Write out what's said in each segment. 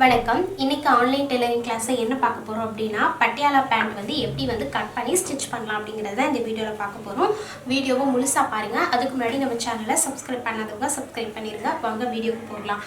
வணக்கம். இன்னைக்கு online tailoring கிளாஸை என்ன பார்க்க போகிறோம் அப்படின்னா பட்டியாலா பேண்ட் வந்து எப்படி வந்து கட் பண்ணி ஸ்டிச் பண்ணலாம் அப்படிங்கிறத இந்த வீடியோவில் பார்க்க போகிறோம். வீடியோவை முழுசாக பாருங்கள். அதுக்கு முன்னாடி நம்ம சேனலை சப்ஸ்கிரைப் பண்ணாதவங்க சப்ஸ்கிரைப் பண்ணிடுங்க. வாங்க வீடியோவுக்கு போகலாம்.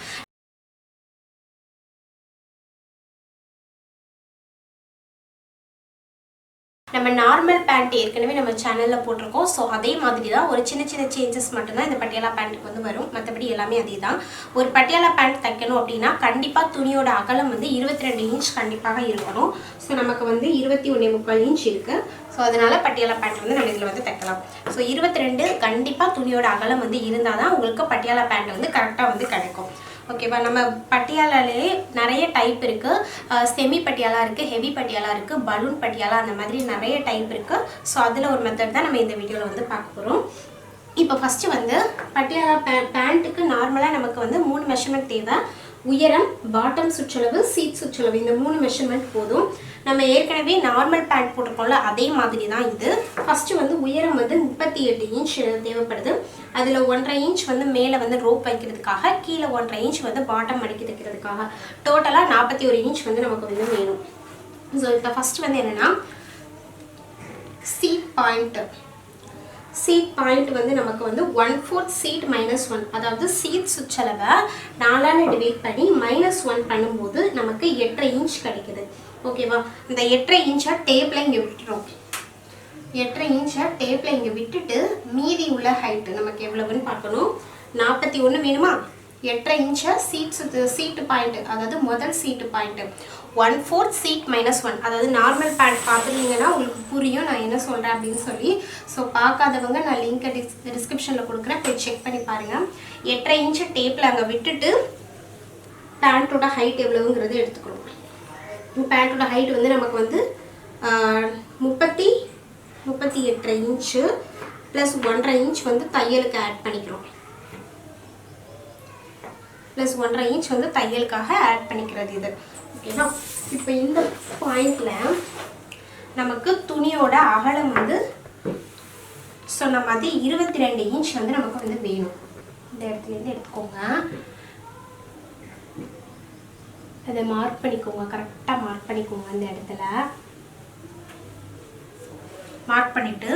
நம்ம நார்மல் பேண்ட் ஏற்கனவே நம்ம சேனலில் போட்டிருக்கோம். ஸோ அதே மாதிரி தான் ஒரு சின்ன சின்ன சேஞ்சஸ் மட்டும்தான் இந்த பட்டியாலா பேண்ட்டுக்கு வந்து வரும். மற்றபடி எல்லாமே அதே தான். ஒரு பட்டியாலா பேண்ட் தைக்கணும் அப்படின்னா கண்டிப்பாக துணியோட அகலம் வந்து 22 இன்ச் கண்டிப்பாக இருக்கணும். ஸோ நமக்கு வந்து 21.75 இன்ச் இருக்குது. ஸோ அதனால் பட்டியாலா பேண்ட் வந்து நம்ம இதில் வந்து தைக்கலாம். ஸோ 22 கண்டிப்பாக துணியோட அகலம் வந்து இருந்தால் தான் உங்களுக்கு பட்டியாலா பேண்ட் வந்து கரெக்டாக வந்து கிடைக்கும். ஓகேவா? நம்ம பட்டியாலாலே நிறைய டைப் இருக்குது. செமி பட்டியாலா இருக்குது, ஹெவி பட்டியாலா இருக்குது, பலூன் பட்டியாலா, அந்த மாதிரி நிறைய டைப் இருக்குது. ஸோ அதில் ஒரு மெத்தட் தான் நம்ம இந்த வீடியோவில் வந்து பார்க்க போகிறோம். இப்போ ஃபஸ்ட்டு வந்து பட்டியாலா பேண்ட்டுக்கு நார்மலாக நமக்கு வந்து 3 மெஷர்மெண்ட் தேவை. உயரம், பாட்டம் சுற்றளவு, சீட் சுற்றளவு, இந்த 3 மெஷர்மெண்ட் போதும். நம்ம ஏற்கனவே நார்மல் பேண்ட் போட்டிருக்கோம்ல, அதே மாதிரி தான் இது. ஃபஸ்ட்டு வந்து உயரம் வந்து 38 இன்ச் தேவைப்படுது. அதில் 1.5 இன்ச் வந்து மேலே வந்து ரோப் வைக்கிறதுக்காக, கீழே 1.5 இன்ச் வந்து பாட்டம் மடிக்கி தைக்கிறதுக்காக, டோட்டலாக 41 இன்ச் வந்து நமக்கு வந்து வேணும். ஸோ இப்போ ஃபஸ்ட்டு வந்து என்னென்னா சீட் பாயிண்ட் வந்து நமக்கு வந்து 1/4 சீட் -1, அதாவது சீட் சுற்றளவை 4ஆல் டிவைட் பண்ணி -1 பண்ணும்போது நமக்கு 8.5 இன்ச் கிடைக்குது. ஓகேவா? இந்த 8.5 இன்ச்சை டேப்பில் இங்கே விட்டுறோம். 8.5 இன்ச்சை டேப்பில் இங்கே விட்டுட்டு மீதி உள்ள ஹைட்டு நமக்கு எவ்வளவுன்னு பார்க்கணும். 41 வேணுமா? 8.5 இன்ச்சை சீட்டு பாயிண்ட்டு, அதாவது முதல் சீட்டு பாயிண்ட்டு 1/4 சீட் -1, அதாவது நார்மல் பேண்ட் பார்த்துருந்தீங்கன்னா உங்களுக்கு புரியும் நான் என்ன சொல்கிறேன் அப்படின்னு சொல்லி. ஸோ பார்க்காதவங்க நான் லிங்க்கை டிஸ்கிரிப்ஷனில் கொடுக்குறேன், போய் செக் பண்ணி பாருங்கள். 8.5 இன்ச்சை டேப்பில் அங்கே விட்டுட்டு பேண்ட்டோட ஹைட் எவ்வளவுங்கிறது எடுத்துக்கணும். பேண்ட்டோட ஹைட் வந்து நமக்கு வந்து 38.5 இன்ச்சு ப்ளஸ் 1.5 இன்ச் வந்து தையலுக்கு ஆட் பண்ணிக்கிறோம். ப்ளஸ் 1.5 இன்ச் வந்து தையலுக்காக ஆட் பண்ணிக்கிறது இது. ஓகேவா? இப்போ இந்த பாயிண்டில் நமக்கு துணியோட அகலம் வந்து சொன்ன மாதிரி 22 இன்ச் வந்து நமக்கு வந்து வேணும். இந்த இடத்துலேருந்து எடுத்துக்கோங்க. அதை மார்க் பண்ணிக்கோங்க, கரெக்டாக மார்க் பண்ணிக்கோங்க. அந்த இடத்துல மார்க் பண்ணிவிட்டு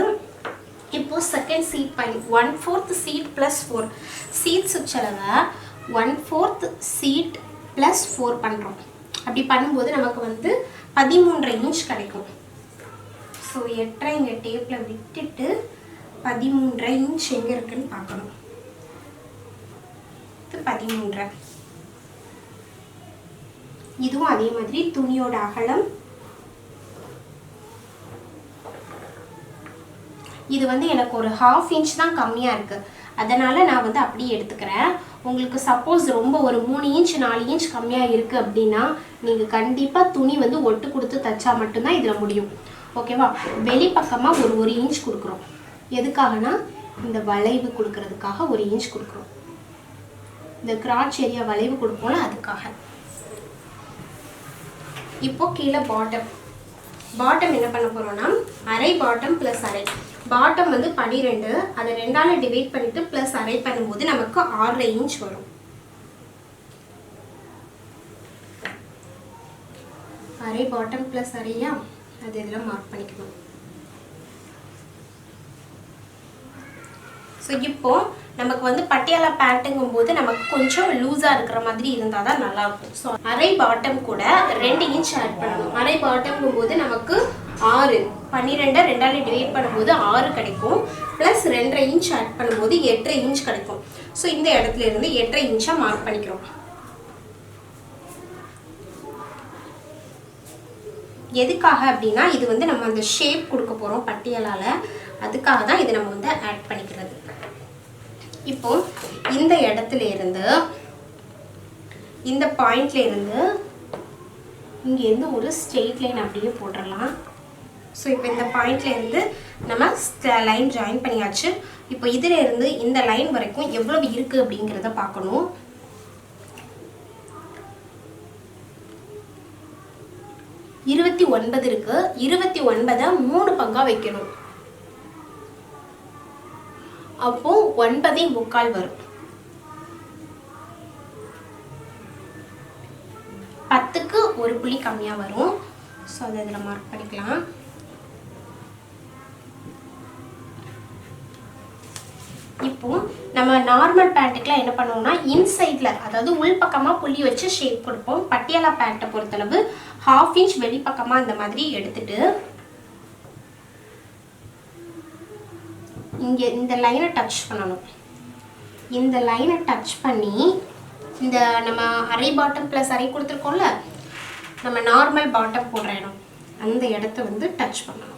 இப்போ second seat point 1/4 seat +4, seat சுற்றளவை 1/4 சீட் +4 பண்ணுறோம். அப்படி பண்ணும்போது நமக்கு வந்து 13.5 இன்ச் கிடைக்கும். ஸோ 8.5 இங்கே டேப்பில் விட்டுட்டு 13.5 இன்ச் எங்கே இருக்குன்னு பார்க்கணும். இது 13.5. இதுவும் அதே மாதிரி துணியோட அகலம் இது வந்து எனக்கு ஒரு 1/2 இன்ச் தான் கம்மியாக இருக்குது. அதனால் நான் வந்து அப்படியே எடுத்துக்கிறேன். உங்களுக்கு சப்போஸ் ரொம்ப ஒரு 3 இன்ச் 4 இன்ச் கம்மியாக இருக்குது அப்படின்னா நீங்கள் கண்டிப்பாக துணி வந்து ஒட்டு கொடுத்து தைச்சா மட்டும்தான் இதில் முடியும். ஓகேவா? வெளிப்பக்கமாக ஒரு 1 இன்ச் கொடுக்குறோம். எதுக்காகனா இந்த வளைவு கொடுக்கறதுக்காக 1 இன்ச் கொடுக்குறோம். இந்த கிராச் ஏரியா வளைவு கொடுப்போம்ல, அதுக்காக. இப்போ கீழே பாட்டம் என்ன பண்ண போகிறோம்னா அரை பாட்டம் ப்ளஸ் அரை. பாட்டம் வந்து 12, அதை 2ஆல் டிவைட் பண்ணிவிட்டு ப்ளஸ் அரை பண்ணும்போது நமக்கு 6.5 இன்ச் வரும். அரை பாட்டம் ப்ளஸ் அரையா, அது இதில் மார்க் பண்ணிக்கணும். ஸோ இப்போ நமக்கு வந்து பட்டியாலா பேண்ட்டுங்கும் போது நமக்கு கொஞ்சம் லூஸாக இருக்கிற மாதிரி இருந்தால் தான் நல்லாயிருக்கும். ஸோ அரை பாட்டம் கூட 2 இன்ச் ஆட் பண்ணணும். அரை பாட்டம்ங்கும் போது நமக்கு 6, 12 2ஆல் டிவைட் பண்ணும்போது 6 கிடைக்கும். ப்ளஸ் 2.5 இன்ச் ஆட் பண்ணும்போது 8.5 இன்ச் கிடைக்கும். ஸோ இந்த இடத்துல இருந்து 8.5 இன்ச்சாக மார்க் பண்ணிக்கிறோம். எதுக்காக அப்படின்னா இது வந்து நம்ம அந்த ஷேப் கொடுக்க போகிறோம் பட்டியாலால, அதுக்காக தான் இது நம்ம வந்து ஆட் பண்ணிக்கிறது. இப்போ இந்த இடத்துல இருந்து இந்த பாயிண்ட்ல இருந்து இங்கேருந்து ஒரு ஸ்ட்ரெயிட் லைன் அப்படியே போட்டுடலாம். ஸோ இப்போ இந்த பாயிண்ட்ல இருந்து நம்ம லைன் ஜாயின் பண்ணியாச்சு. இப்போ இதில் இருந்து இந்த லைன் வரைக்கும் எவ்வளவு இருக்குது அப்படிங்கிறத பார்க்கணும். இருபத்தி 29 இருக்கு. 29 3 பங்காக வைக்கணும். அப்போ 9.25 வரும். 10க்கு ஒரு புள்ளி கம்மியாக வரும். ஸோ அதை இதில் மார்க் பண்ணிக்கலாம். இப்போ நம்ம நார்மல் பேண்ட்டுக்குலாம் என்ன பண்ணுவோம்னா இன்சைடில், அதாவது உள் பக்கமாக புள்ளி வச்சு ஷேப் கொடுப்போம். பட்டியாலா பேண்ட்டை பொறுத்தளவு 1/2 இன்ச் வெளிப்பக்கமாக இந்த மாதிரி எடுத்துட்டு இங்கே இந்த லைனை டச் பண்ணணும். இந்த லைனை டச் பண்ணி இந்த நம்ம அரை பாட்டம் ப்ளஸ் அரை கொடுத்துருக்கோம்ல, நம்ம நார்மல் பாட்டம் போடுற இடம், அந்த இடத்த வந்து டச் பண்ணணும்.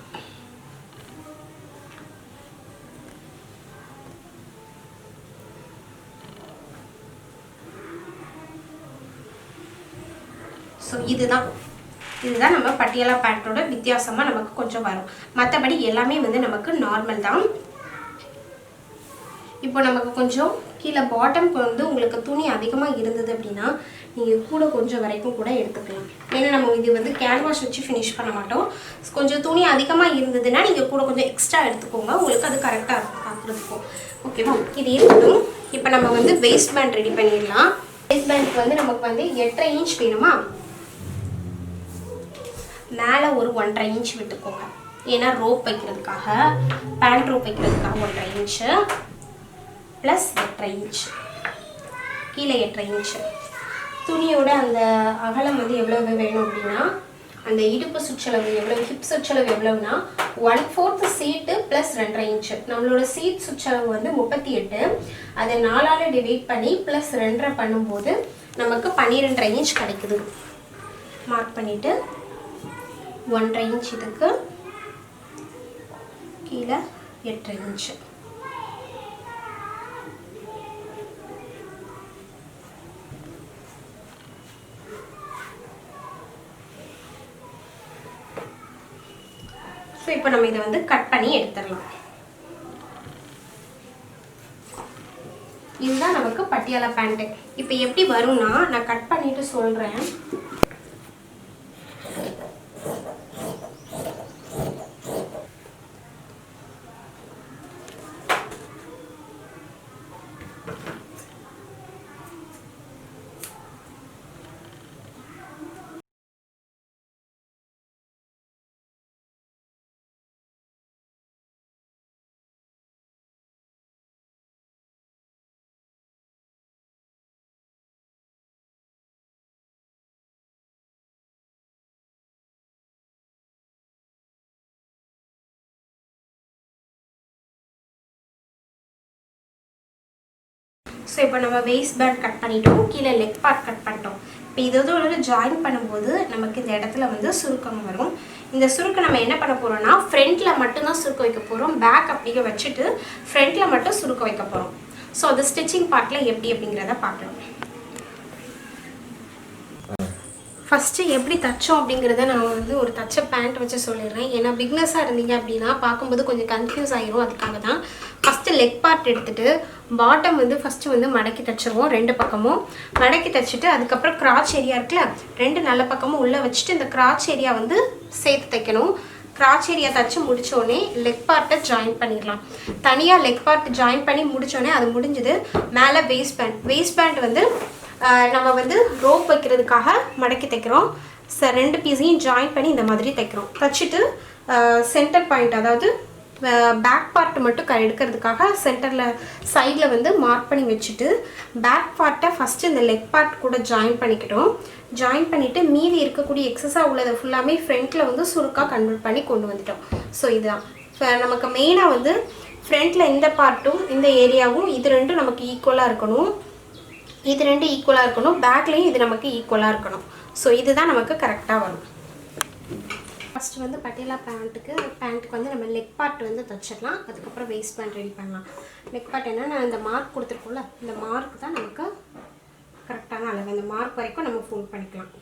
ஸோ இதுதான் நம்ம பட்டியாலா பேண்ட்டோட வித்தியாசமாக நமக்கு கொஞ்சம் வரும். மற்றபடி எல்லாமே வந்து நமக்கு நார்மல் தான். இப்போ நமக்கு கொஞ்சம் கீழே பாட்டம்க்கு வந்து உங்களுக்கு துணி அதிகமாக இருந்தது அப்படின்னா நீங்கள் கூட கொஞ்சம் வரைக்கும் கூட எடுத்துக்கலாம். ஏன்னா நம்ம இது வந்து கேன்வாஷ் வச்சு ஃபினிஷ் பண்ண மாட்டோம். கொஞ்சம் துணி அதிகமாக இருந்ததுன்னா நீங்கள் கூட கொஞ்சம் எக்ஸ்ட்ரா எடுத்துக்கோங்க, உங்களுக்கு அது கரெக்டாக இருக்கும் பார்க்குறதுக்கும். ஓகேவா? இது இருக்கட்டும். இப்போ நம்ம வந்து வேஸ்ட் பேண்ட் ரெடி பண்ணிடலாம். வேஸ்ட் பேண்ட்க்கு வந்து நமக்கு வந்து 8.5 இன்ச் வேணுமா, மேலே ஒரு 1.5 இன்ச் விட்டுக்கோங்க. ஏன்னா ரோப் வைக்கிறதுக்காக, பேண்ட் ரோப் வைக்கிறதுக்காக 1.5 இன்ச்சு ப்ளஸ் 8.5 இன்ச், கீழே 8.5 இன்ச்சு. துணியோட அந்த அகலம் வந்து எவ்வளவு வேணும் அப்படின்னா, அந்த இடுப்பு சுற்றளவு எவ்வளோ, ஹிப் சுற்றளவு எவ்வளவுனா 1/4 சீட்டு ப்ளஸ் 2.5 இன்ச்சு. நம்மளோட சீட் சுற்றளவு வந்து 38, அதை 4ஆல் டிவைட் பண்ணி ப்ளஸ் 2.5 பண்ணும்போது நமக்கு 12.5 இன்ச் கிடைக்குது. மார்க் பண்ணிவிட்டு 1.5 இன்ச் இதுக்கு, கீழே 8.5 இன்ச்சு. ஸோ இப்போ நம்ம இதை வந்து கட் பண்ணி எடுத்துடலாம். இதுதான் நமக்கு பட்டியாலா பேண்ட்டு. இப்போ எப்படி வரும்னா, நான் கட் பண்ணிட்டு சொல்கிறேன். ஸோ இப்போ நம்ம வேஸ்ட் பேண்ட் கட் பண்ணிட்டோம், கீழே லெக் பார்ட் கட் பண்ணிட்டோம். இப்போ இதோட ஜாயின் பண்ணும்போது நமக்கு இந்த இடத்துல வந்து சுருக்கம் வரும். இந்த சுருக்கம் நம்ம என்ன பண்ண போகிறோம்னா, ஃப்ரண்ட்டில் மட்டும்தான் சுருக்க வைக்க போகிறோம். பேக் அப்படியே வச்சுட்டு ஃப்ரண்ட்டில் மட்டும் சுருக்க வைக்க போகிறோம். ஸோ அது ஸ்டிச்சிங் பார்ட்டில் எப்படி அப்படிங்கிறத பார்க்கலாம். ஃபஸ்ட்டு எப்படி தைச்சோம் அப்படிங்கிறத நான் வந்து ஒரு தச்ச பேண்ட் வச்சு சொல்லிடுறேன். ஏன்னா பிக்னஸாக இருந்தீங்க அப்படின்னா பார்க்கும்போது கொஞ்சம் கன்ஃபியூஸ் ஆகிரும். அதுக்காக தான் ஃபஸ்ட்டு லெக் பார்ட் எடுத்துகிட்டு பாட்டம் வந்து ஃபஸ்ட்டு வந்து மடக்கி தைச்சிருவோம். 2 பக்கமும் மடக்கி தைச்சிட்டு அதுக்கப்புறம் கிராச் ஏரியா இருக்குல்ல, 2 நல்ல பக்கமும் உள்ளே வச்சுட்டு இந்த கிராச் ஏரியா வந்து சேர்த்து தைக்கணும். கிராச் ஏரியா தைச்சி முடித்தோடனே லெக் பார்ட்டை ஜாயின் பண்ணிடலாம். தனியாக லெக் பார்ட் ஜாயின் பண்ணி முடித்தோடனே அது முடிஞ்சது. மேலே வேஸ்ட் பேண்ட் வந்து நம்ம வந்து ரோப் வைக்கிறதுக்காக மடக்கி தைக்கிறோம். 2 பீஸையும் ஜாயின் பண்ணி இந்த மாதிரி தைக்கிறோம். தைச்சிட்டு சென்டர் பாயிண்ட், அதாவது பேக் பார்ட் மட்டும் எடுக்கிறதுக்காக சென்டரில் சைடில் வந்து மார்க் பண்ணி வச்சுட்டு பேக் பார்ட்டை ஃபஸ்ட்டு இந்த லெக் பார்ட் கூட ஜாயின் பண்ணிக்கிட்டோம். ஜாயின் பண்ணிவிட்டு மீதி இருக்கக்கூடிய எக்ஸஸாக உள்ளதை ஃபுல்லாமே ஃப்ரண்ட்டில் வந்து சுருக்காக கன்வெர்ட் பண்ணி கொண்டு வந்துட்டோம். ஸோ இதுதான் நமக்கு மெயினாக வந்து ஃப்ரண்ட்டில் இந்த பார்ட்டும் இந்த ஏரியாவும் இது 2 நமக்கு ஈக்குவலாக இருக்கணும். இது 2 ஈக்குவலாக இருக்கணும். பேக்லேயும் இது நமக்கு ஈக்குவலாக இருக்கணும். ஸோ இதுதான் நமக்கு கரெக்டாக வரும். ஃபஸ்ட்டு வந்து பட்டியாலா பேண்ட்டுக்கு வந்து நம்ம லெக் பார்ட் வந்து தைச்சிடலாம். அதுக்கப்புறம் வேஸ்ட் பேண்ட் ரெடி பண்ணலாம். லெக் பார்ட் என்னன்னா, இந்த மார்க் கொடுத்துருக்கோம்ல, இந்த மார்க் தான் நமக்கு கரெக்டான அளவு. இந்த மார்க் வரைக்கும் நம்ம ஃபோல்ட் பண்ணிக்கலாம்.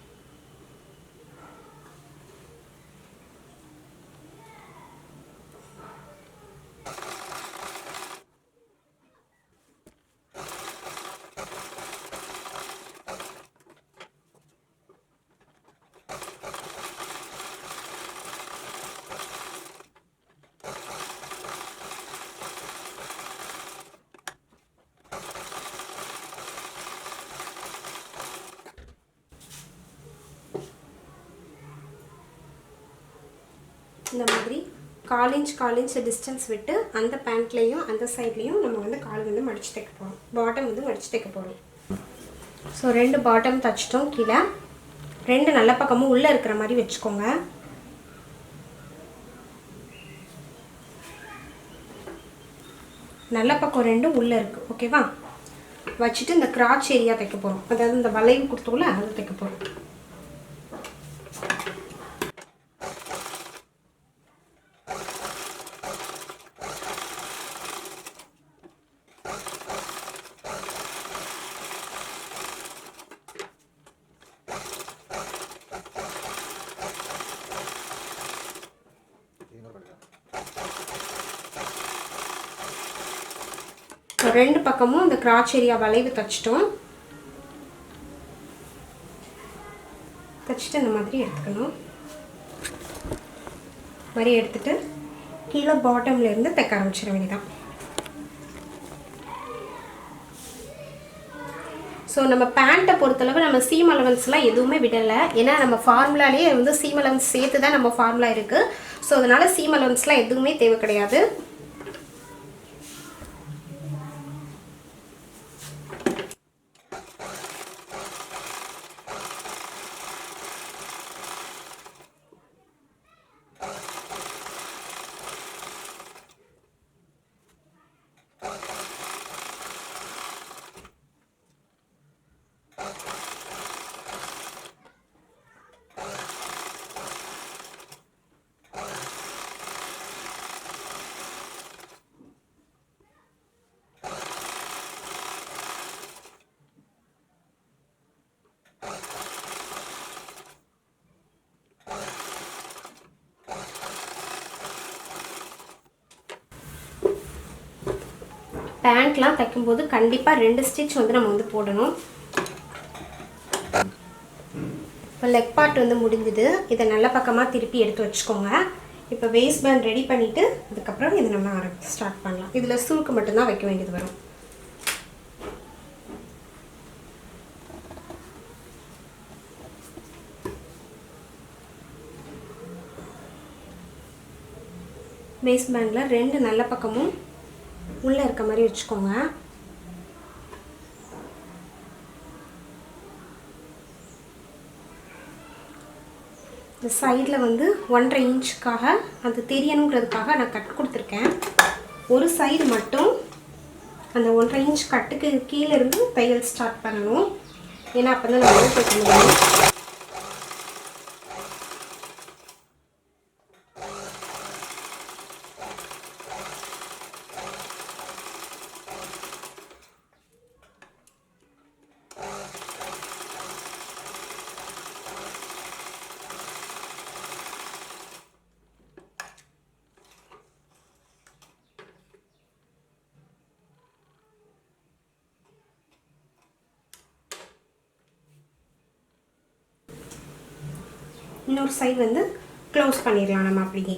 இந்த மாதிரி 1/4 இன்ச் டிஸ்டன்ஸ் விட்டு அந்த பேண்ட்லேயும் அந்த சைட்லேயும் நம்ம வந்து கால் வந்து மடித்து தைக்க போகிறோம், பாட்டம் வந்து மடித்து தைக்க போகிறோம். ஸோ 2 பாட்டம் தைச்சிட்டோம். கீழே 2 நல்ல பக்கமும் உள்ளே இருக்கிற மாதிரி வச்சுக்கோங்க. நல்ல பக்கம் 2 உள்ளே இருக்குது. ஓகேவா? வச்சுட்டு இந்த கிராச் ஏரியா தைக்க போகிறோம், அதாவது இந்த வளைவு கொடுத்தோம்ல அதை தைக்க போகிறோம். ரெண்டு பக்கமும் இந்த கிராச் ஏரியா வளைவு தைச்சிட்டோம். தைச்சிட்டு இந்த மாதிரி எடுத்துக்கணும். மாதிரி எடுத்துட்டு கீழே பாட்டம்ல இருந்து தைக்க ஆரம்பிச்சிட வேண்டியதான். ஸோ நம்ம பேண்ட்டை பொறுத்தளவு நம்ம சீம் அலவன்ஸ்லாம் எதுவுமே விடலை, ஏன்னா நம்ம ஃபார்முலாலேயே வந்து சீம் அலவன்ஸ் சேர்த்து தான் நம்ம ஃபார்முலா இருக்குது. ஸோ அதனால சீம் அலவன்ஸ்லாம் எதுவுமே தேவை கிடையாது. பேண்ட்லாம் தைக்கும்போது கண்டிப்பாக 2 ஸ்டிச் வந்து நம்ம வந்து போடணும். இப்போ லெக் பார்ட் வந்து முடிஞ்சுது. இதை நல்ல பக்கமாக திருப்பி எடுத்து வச்சுக்கோங்க. இப்போ வேஸ்ட் பேண்ட் ரெடி பண்ணிவிட்டு அதுக்கப்புறம் இது நம்ம ஸ்டார்ட் பண்ணலாம். இதில் சுருக்கு மட்டும்தான் வைக்க வேண்டியது வரும். வேஸ்ட் பேண்டில் 2 நல்ல பக்கமும் உள்ளே இருக்க மாதிரி வச்சுக்கோங்க. இந்த சைடில் வந்து 1.5 இன்ச்சுக்காக அது தெரியணுங்கிறதுக்காக நான் கட் கொடுத்துருக்கேன். ஒரு சைடு மட்டும் அந்த 1.5 இன்ச் கட்டுக்கு கீழே இருந்து தையல் ஸ்டார்ட் பண்ணணும், ஏன்னா அப்போ தான் நம்ம தைக்க முடியும். இன்னொரு சைடு வந்து க்ளோஸ் பண்ணிடலாம் நம்ம அப்படியே.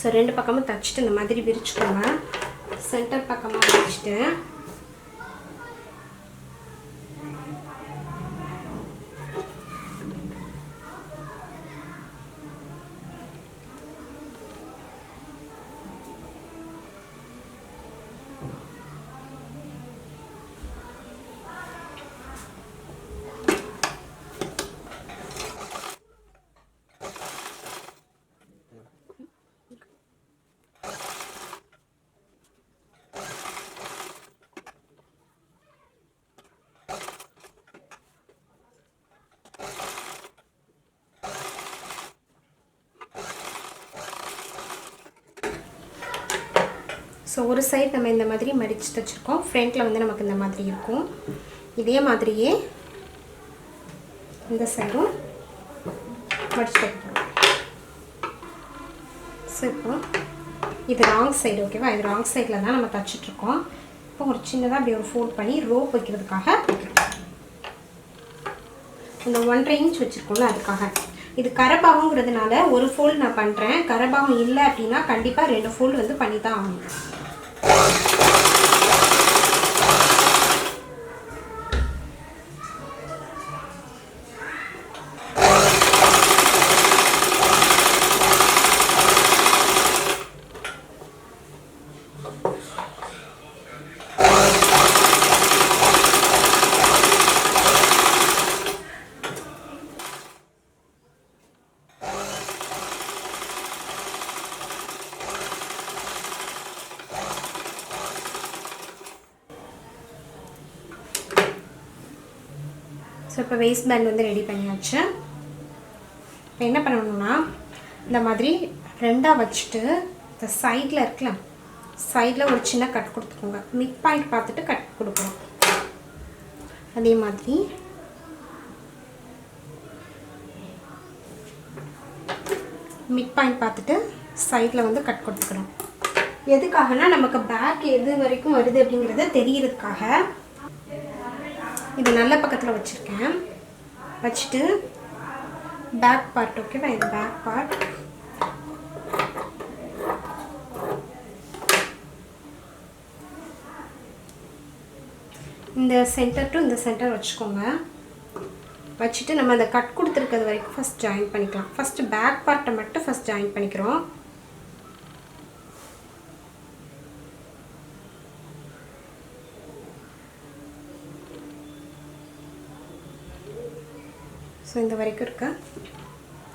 ஸோ 2 பக்கமும் தைச்சிட்டு இந்த மாதிரி விரிச்சுக்கோங்க. சென்டர் பக்கமாக வச்சுட்டு ஸோ ஒரு சைடு நம்ம இந்த மாதிரி மடித்து தைச்சிருக்கோம். ஃப்ரண்ட்டில் வந்து நமக்கு இந்த மாதிரி இருக்கும். இதே மாதிரியே இந்த சைடும் மடித்து தைக்கணும். ஸோ இப்போ இது ராங் சைடு. ஓகேவா? இது ராங் சைடில் தான் நம்ம தைச்சிட்ருக்கோம். இப்போ ஒரு சின்னதாக அப்படி ஒரு ஃபோல்ட் பண்ணி ரோப் வைக்கிறதுக்காக வைக்கிறோம். இந்த 1.5 இன்ச் வச்சுருக்கோம்ல அதுக்காக. இது கரபாகங்கிறதுனால ஒரு ஃபோல்டு நான் பண்ணுறேன். கரபாகம் இல்லை அப்படின்னா கண்டிப்பாக 2 ஃபோல்டு வந்து பண்ணி தான் ஆகணும். ஸோ இப்போ வேஸ்ட் பேண்ட் வந்து ரெடி பண்ணியாச்சு. இப்போ என்ன பண்ணணும்னா இந்த மாதிரி 2ஆக வச்சுட்டு இந்த சைடில் இருக்கலாம், சைடில் ஒரு சின்ன கட் கொடுத்துக்கோங்க. மிட் பாயிண்ட் பார்த்துட்டு கட் கொடுக்கணும். அதே மாதிரி மிட் பாயிண்ட் பார்த்துட்டு சைடில் வந்து கட் கொடுத்துக்கணும். எதுக்காகனா நமக்கு பேக் எது வரைக்கும் வருது அப்படிங்கிறத தெரியறதுக்காக. இது நல்ல பக்கத்தில் வச்சுருக்கேன். வச்சுட்டு பேக் பார்ட், ஓகேவா, இது பேக் பார்ட். இந்த சென்டர் டு இந்த சென்டர் வச்சுக்கோங்க. வச்சுட்டு நம்ம அந்த கட் கொடுத்துருக்கிறது வரைக்கும் ஃபஸ்ட் ஜாயின் பண்ணிக்கலாம். ஃபஸ்ட்டு பேக் பார்ட்டை மட்டும் ஃபஸ்ட் ஜாயின் பண்ணிக்கிறோம். ஸோ இந்த வரைக்கும் இருக்க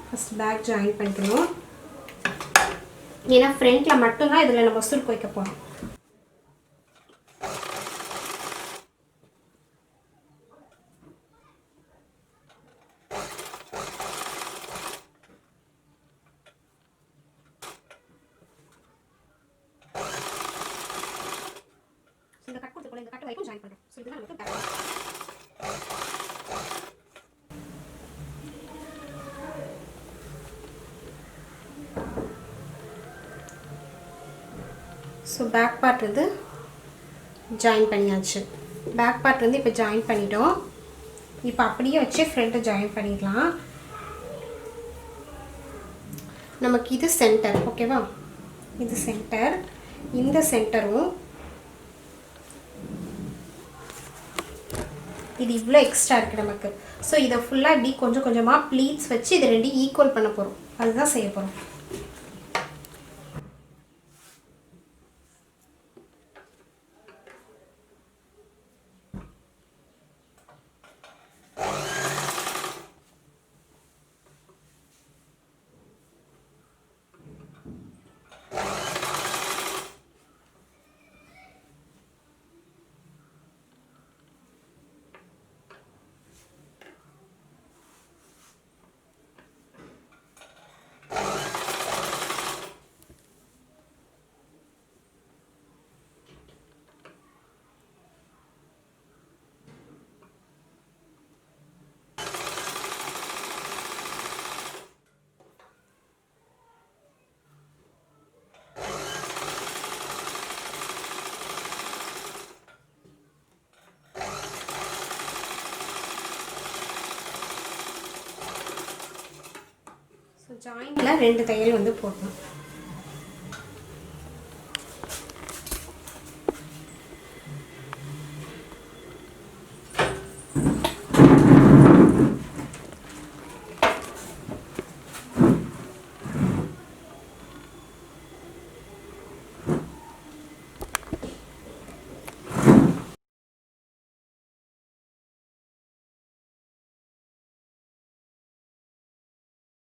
ஃபஸ்ட் பேக் ஜாயின் பண்ணிக்கணும். ஏன்னா ஃப்ரண்ட்டில் மட்டும்தான் இதில் நம்ம சுருக்கு வைக்க போகிறோம். இந்த கட் கொடுத்துக்கணும், இந்த கட் வரைக்கும் ஜாயின் பண்ணுறோம். ஸோ இதுதான் நமக்கு பேக். ஸோ பேக் பார்ட் வந்து ஜாயின் பண்ணியாச்சு. பேக் பார்ட் வந்து இப்போ ஜாயின் பண்ணிட்டோம். இப்போ அப்படியே வச்சு ஃப்ரண்ட்டை ஜாயின் பண்ணிடலாம். நமக்கு இது சென்டர், ஓகேவா, இது சென்டர். இந்த சென்டரும் இது இவ்வளோ எக்ஸ்ட்ரா இருக்குது நமக்கு. ஸோ இதை ஃபுல்லாக இப்படி கொஞ்சம் கொஞ்சமாக ப்ளீட்ஸ் வச்சு இதை 2 ஈக்குவல் பண்ண போகிறோம். அதுதான் செய்ய போகிறோம். ஜாயிண்டில் 2 தையல் வந்து போடணும்.